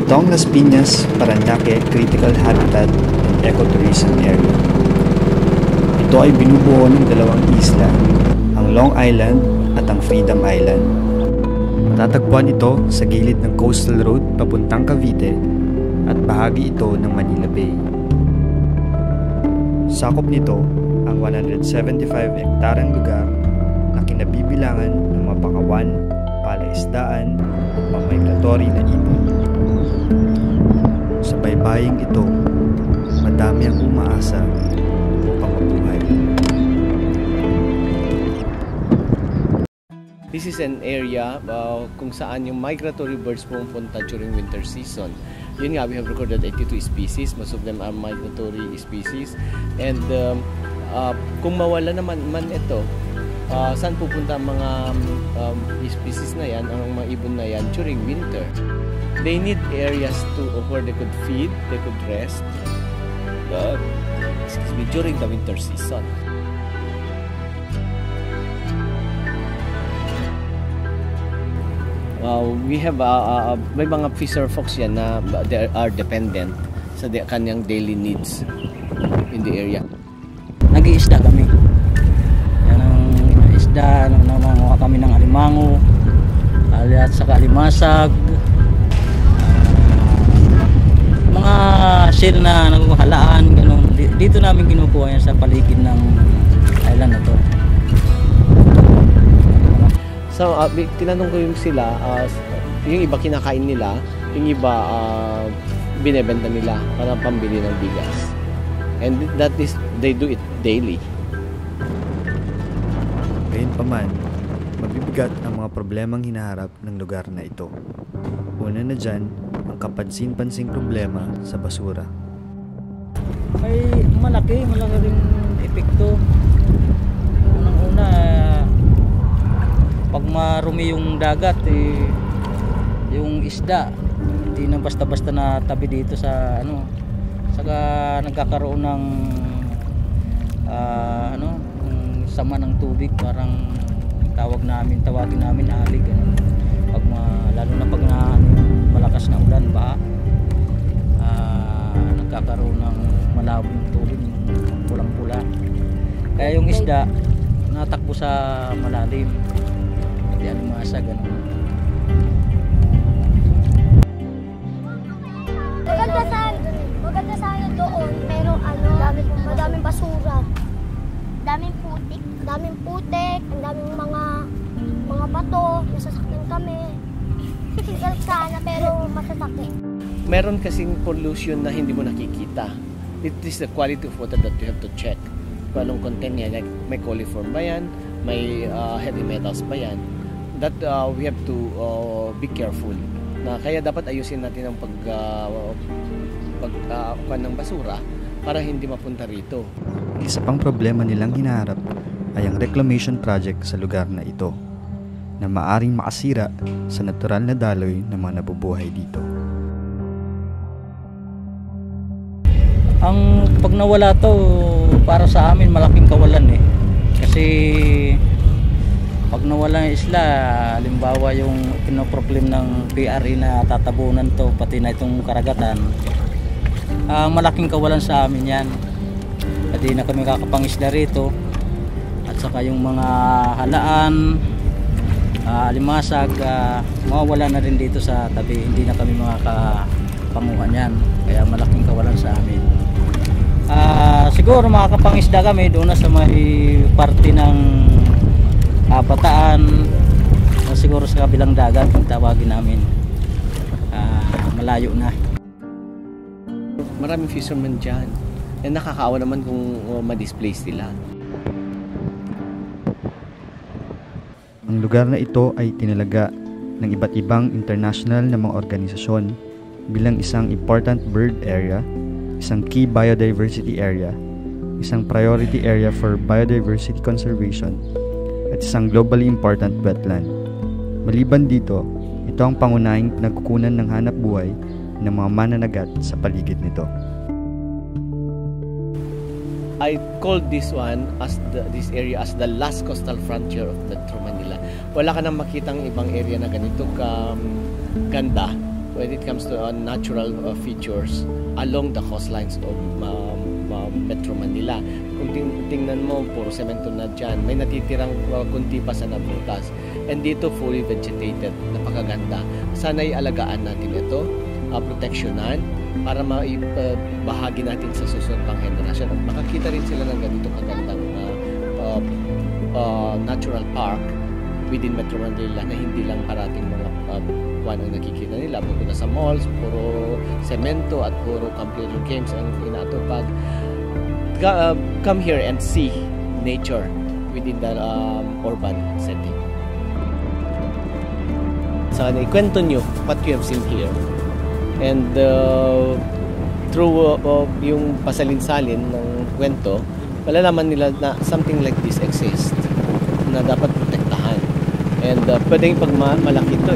Ito ang Las Piñas, Parañaque Critical Habitat and Ecotourism Area. Ito ay binubuo ng dalawang isla, ang Long Island at ang Freedom Island. Matatagpuan ito sa gilid ng Coastal Road papuntang Cavite at bahagi ito ng Manila Bay. Sakop nito ang 175 hektaryang lugar na kinabibilangan ng mga pakawan, palaisdaan at pamigratory na ibon. Sa baybaying ito, madami ang umaasa upang mabuhay. This is an area kung saan yung migratory birds pumunta during winter season. Yun nga, we have recorded 82 species. Most of them are migratory species. And kung mawala naman ito, saan pupunta ang mga species na yan, ang mga ibon na yan during winter? They need areas where they could feed, they could rest during the winter season. We have may mga fisher folks yan na they are dependent sa kanyang daily needs in the area. Nag-iisda kami. Yan ang isda, nangangawa kami ng alimango, at saka alimasag, mga shell na naghalaan, ganun. Dito namin kinukuha yan sa paligid ng island na to. So, tinanong ko yung sila, yung iba kinakain nila, yung iba binebenta nila para pambili ng bigas. And that is, they do it daily. Gayunpaman, mabibigat ang mga problemang hinaharap ng lugar na ito. Una na dyan, ang kapansin-pansing problema sa basura. May malaki ring epekto. Unang-una, pag marumi yung dagat, yung isda, hindi na basta-basta na tabi dito sa saka nagkakaroon ng sama ng tubig, parang tawagin namin alig. Pag lalo na pag malakas na ulan, baha, nagkakaroon ng malabong tubig, pulang-pula. Kaya yung isda natakbo sa malalim. Hindi alimasa, gano'n. Maganda sana doon, pero madaming basura. Daming putik, ang daming mga bato, nasasaktan kami. Sigal sana, pero masasakit. Meron kasing pollution na hindi mo nakikita. It is the quality of water that you have to check. Kung anong content niya, like may coliform ba yan, may heavy metals ba yan. That we have to be careful. Kaya dapat ayusin natin ang pagkuhan ng basura para hindi mapunta rito. Isa pang problema nilang hinaharap ay ang reclamation project sa lugar na ito, na maaring makasira sa natural na daloy ng mga nabubuhay dito. Ang pag nawala to, para sa amin malaking kawalan kasi pag nawala yung isla, halimbawa yung pinoproblem ng PRE na tatabunan to, pati na itong karagatan, malaking kawalan sa amin yan. Hindi na kami kakapangisda rito, at saka yung mga halaan, alimasag, mawawala na rin dito sa tabi. Hindi na kami makakapanguhan yan, kaya malaking kawalan sa amin. Siguro makakapangisda kami doon na sa may parte ng Bataan, siguro sa kabilang dagat kung tawagin namin. Malayo na. Maraming fishermen dyan. Nakakaawa naman kung ma-displace sila. Ang lugar na ito ay tinalaga ng iba't ibang international na mga organisasyon bilang isang important bird area, isang key biodiversity area, isang priority area for biodiversity conservation, at isang globally important wetland. Maliban dito, ito ang pangunahing pinagkukunan ng hanap buhay ng mga mananagat sa paligid nito. I called this area as the last coastal frontier of Metro Manila. Wala ka nang makitang ibang area na ganito ka ganda when it comes to natural features along the coastlines of Metro Manila. Kung tingnan mo, puro semento na dyan. May natitirang kunti pa sa nabutas. And dito, fully vegetated. Napakaganda. Sana'y alagaan natin ito, proteksyonan, para maibahagi natin sa susunod pang henerasyon. At makakita rin sila ng ganito kagandang natural park within Metro Manila na hindi lang parating mga kuwan ang nakikita nila. Bukod na sa malls, puro semento at puro computer games ang inatupag. Come here and see nature within the urban setting. Sana ikwento nyo what you have seen here. And through yung pasalin-salin ng kwento, malalaman nila na something like this exists na dapat protektahan. And pwedeng pag malaki ito